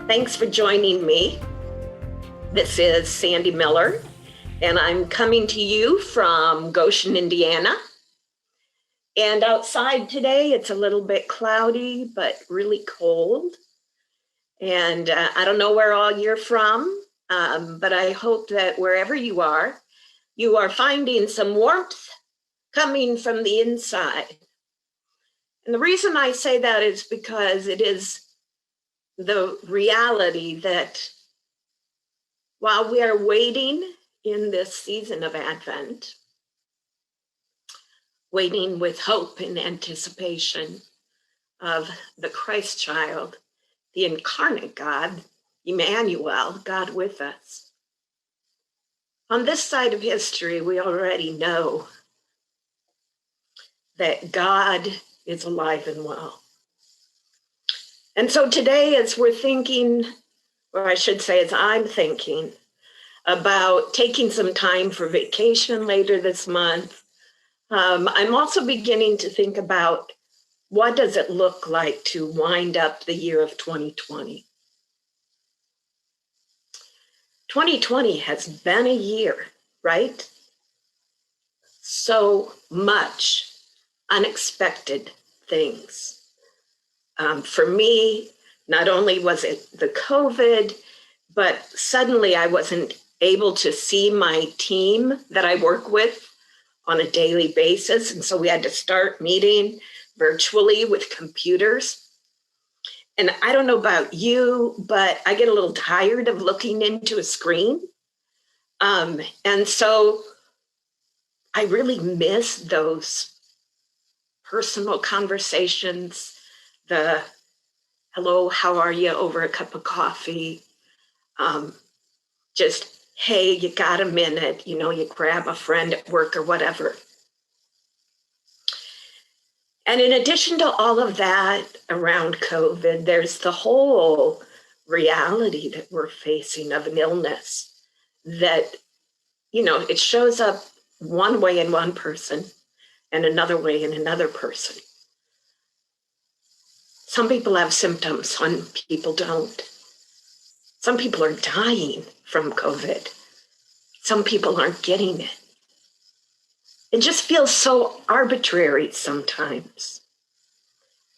Thanks for joining me. This is Sandy Miller, and I'm coming to you from Goshen, Indiana. And outside today, it's a little bit cloudy, but really cold. And I don't know where all you're from, but I hope that wherever you are finding some warmth coming from the inside. And the reason I say that is because it is the reality that while we are waiting in this season of Advent, waiting with hope and anticipation of the Christ child, the incarnate God, Emmanuel, God with us. On this side of history, we already know that God is alive and well. And so today, as we're thinking, or I should say, as I'm thinking about taking some time for vacation later this month, I'm also beginning to think about what does it look like to wind up the year of 2020. 2020 has been a year, right? So much unexpected things. For me, not only was it the COVID, but suddenly I wasn't able to see my team that I work with on a daily basis. And so we had to start meeting virtually with computers. And I don't know about you, but I get a little tired of looking into a screen. And so I really miss those personal conversations, the hello, how are you over a cup of coffee? Just, hey, you got a minute, you grab a friend at work or whatever. And in addition to all of that around COVID, there's the whole reality that we're facing of an illness that, it shows up one way in one person and another way in another person. Some people have symptoms, some people don't. Some people are dying from COVID. Some people aren't getting it. It just feels so arbitrary sometimes.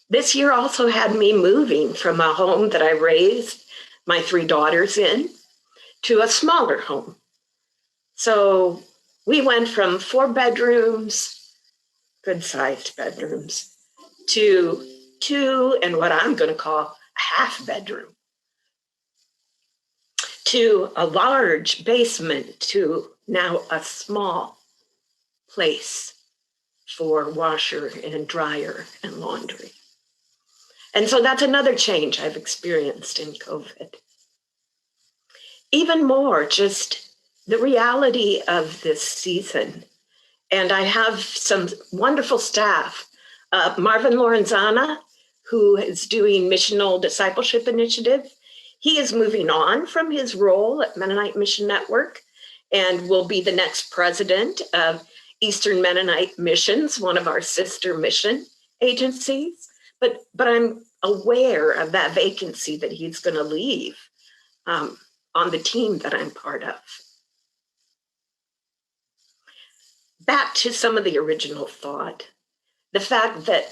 This year also had me moving from a home that I raised my 3 daughters in to a smaller home. So we went from 4 bedrooms, good-sized bedrooms, to 2 and what I'm going to call a half bedroom, to a large basement, to now a small place for washer and dryer and laundry. And so that's another change I've experienced in COVID. Even more, just the reality of this season. And I have some wonderful staff. Marvin Lorenzana, who is doing Missional Discipleship Initiative, he is moving on from his role at Mennonite Mission Network and will be the next president of Eastern Mennonite Missions, one of our sister mission agencies. But I'm aware of that vacancy that he's going to leave on the team that I'm part of. Back to some of the original thought, the fact that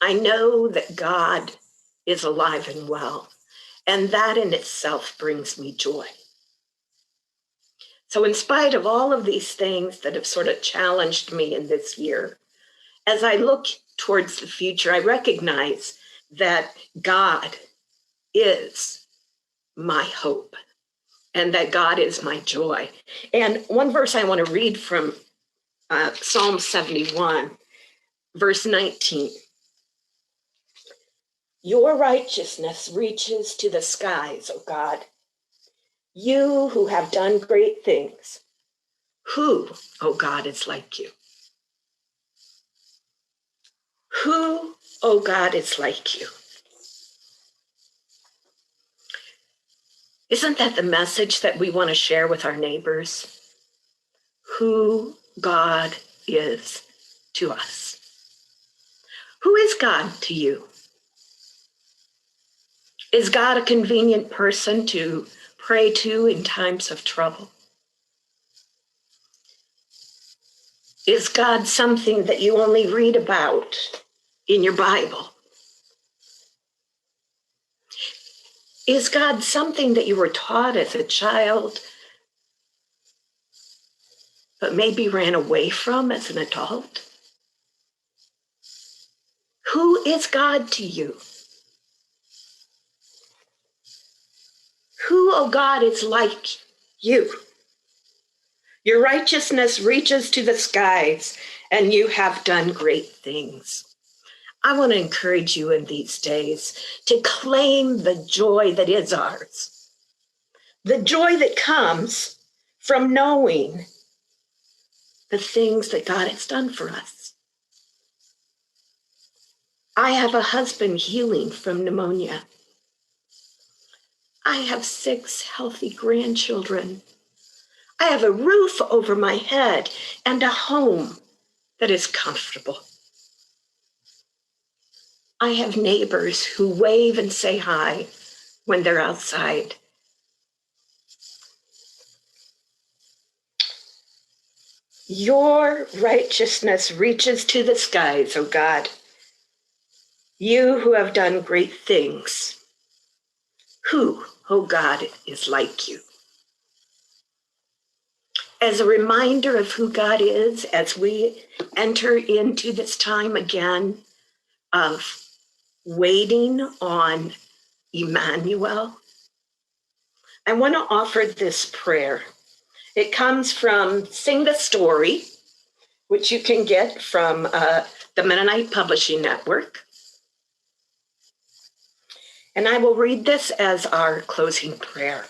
I know that God is alive and well, and that in itself brings me joy. So in spite of all of these things that have sort of challenged me in this year, as I look towards the future, I recognize that God is my hope and that God is my joy. And one verse I want to read from Psalm 71, verse 19. Your righteousness reaches to the skies, O God. You who have done great things. Who, O God, is like you? Who, O God, is like you? Isn't that the message that we want to share with our neighbors? Who God is to us. Who is God to you? Is God a convenient person to pray to in times of trouble? Is God something that you only read about in your Bible? Is God something that you were taught as a child, but maybe ran away from as an adult? Who is God to you? Who, oh God, is like you? Your righteousness reaches to the skies, and you have done great things. I want to encourage you in these days to claim the joy that is ours, the joy that comes from knowing the things that God has done for us. I have a husband healing from pneumonia. I have 6 healthy grandchildren. I have a roof over my head and a home that is comfortable. I have neighbors who wave and say hi when they're outside. Your righteousness reaches to the skies, O God. You who have done great things. Who, O God, is like you? As a reminder of who God is, as we enter into this time again of waiting on Emmanuel, I want to offer this prayer. It comes from Sing the Story, which you can get from the Mennonite Publishing Network. And I will read this as our closing prayer.